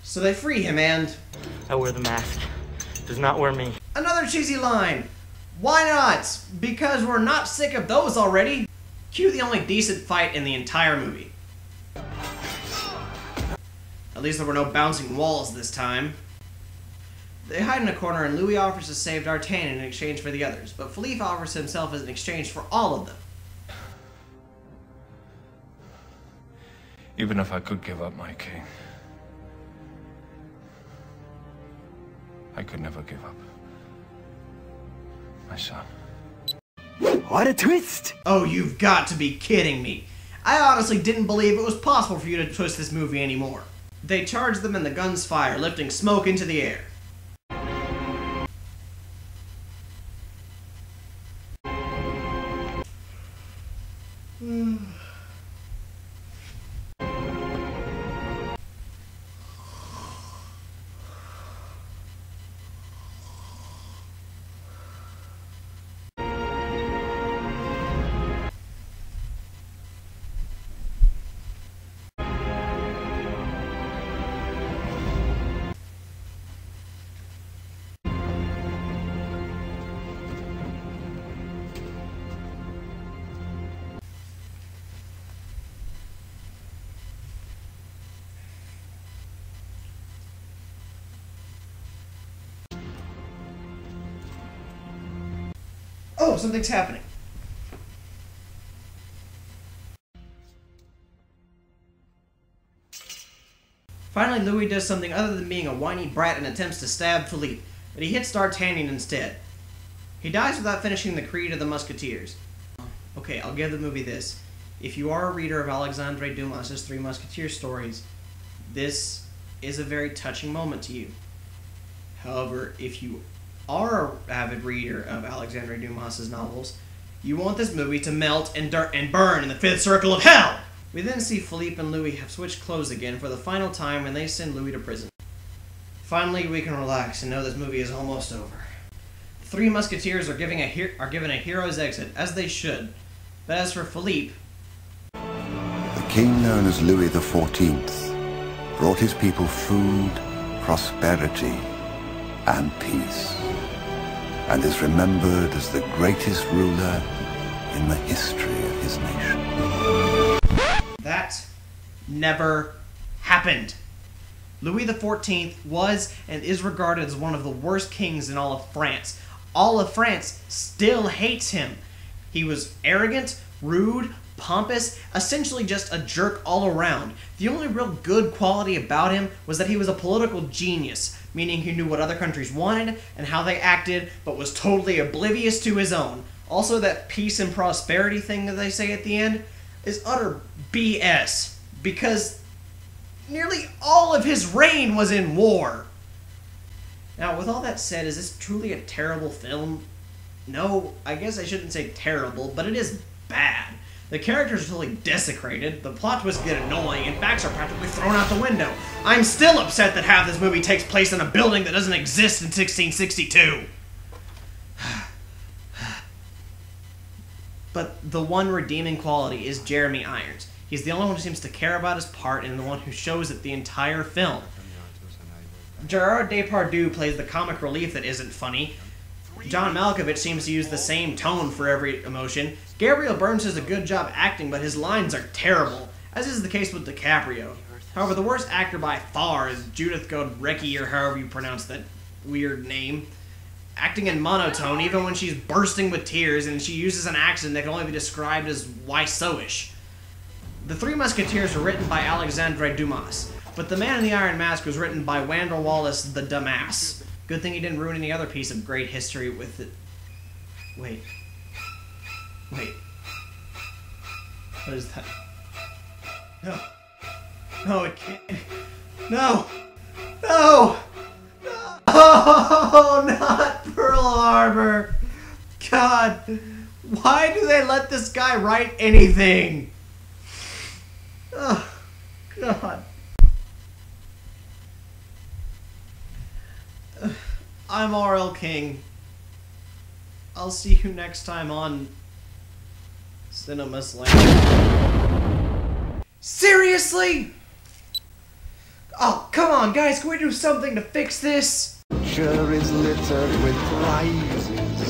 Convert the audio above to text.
So they free him and... I wear the mask. Does not wear me. Another cheesy line. Why not? Because we're not sick of those already. Cue the only decent fight in the entire movie. At least there were no bouncing walls this time. They hide in a corner and Louis offers to save D'Artagnan in exchange for the others, but Philippe offers himself as an exchange for all of them. Even if I could give up my king, I could never give up my son. What a twist! Oh, you've got to be kidding me. I honestly didn't believe it was possible for you to twist this movie anymore. They charge them and the guns fire, lifting smoke into the air. Oh, something's happening. Finally, Louis does something other than being a whiny brat and attempts to stab Philippe, but he hits D'Artagnan instead. He dies without finishing the Creed of the Musketeers. Okay, I'll give the movie this. If you are a reader of Alexandre Dumas' Three Musketeers stories, this is a very touching moment to you. However, if you are an avid reader of Alexandre Dumas' novels, you want this movie to melt and burn in the fifth circle of hell! We then see Philippe and Louis have switched clothes again for the final time when they send Louis to prison. Finally, we can relax and know this movie is almost over. The Three Musketeers are given a hero's exit, as they should. But as for Philippe... The king known as Louis XIV brought his people food, prosperity, and peace, and is remembered as the greatest ruler in the history of his nation. That never happened. Louis XIV was and is regarded as one of the worst kings in all of France. All of France still hates him. He was arrogant, rude, pompous, essentially just a jerk all around. The only real good quality about him was that he was a political genius, meaning he knew what other countries wanted and how they acted, but was totally oblivious to his own. Also, that peace and prosperity thing that they say at the end is utter BS, because nearly all of his reign was in war. Now, with all that said, is this truly a terrible film? No, I guess I shouldn't say terrible, but it is bad. The characters are totally desecrated, the plot twists get annoying, and facts are practically thrown out the window. I'm still upset that half this movie takes place in a building that doesn't exist in 1662. But the one redeeming quality is Jeremy Irons. He's the only one who seems to care about his part and the one who shows it the entire film. Gerard Depardieu plays the comic relief that isn't funny. John Malkovich seems to use the same tone for every emotion. Gabriel Byrne does a good job acting, but his lines are terrible, as is the case with DiCaprio. However, the worst actor by far is Judith Godrecki, or however you pronounce that weird name. Acting in monotone, even when she's bursting with tears, and she uses an accent that can only be described as why so-ish. The Three Musketeers were written by Alexandre Dumas, but The Man in the Iron Mask was written by Wendell Wallace the Dumas. Good thing he didn't ruin any other piece of great history with it. Wait. What is that? No. No, it can't. No! No! Oh, not Pearl Harbor! God, why do they let this guy write anything? Oh, God. I'm R.L. King. I'll see you next time on Cinema Slam. Seriously? Oh, come on, guys, can we do something to fix this? Sure is littered with prizes.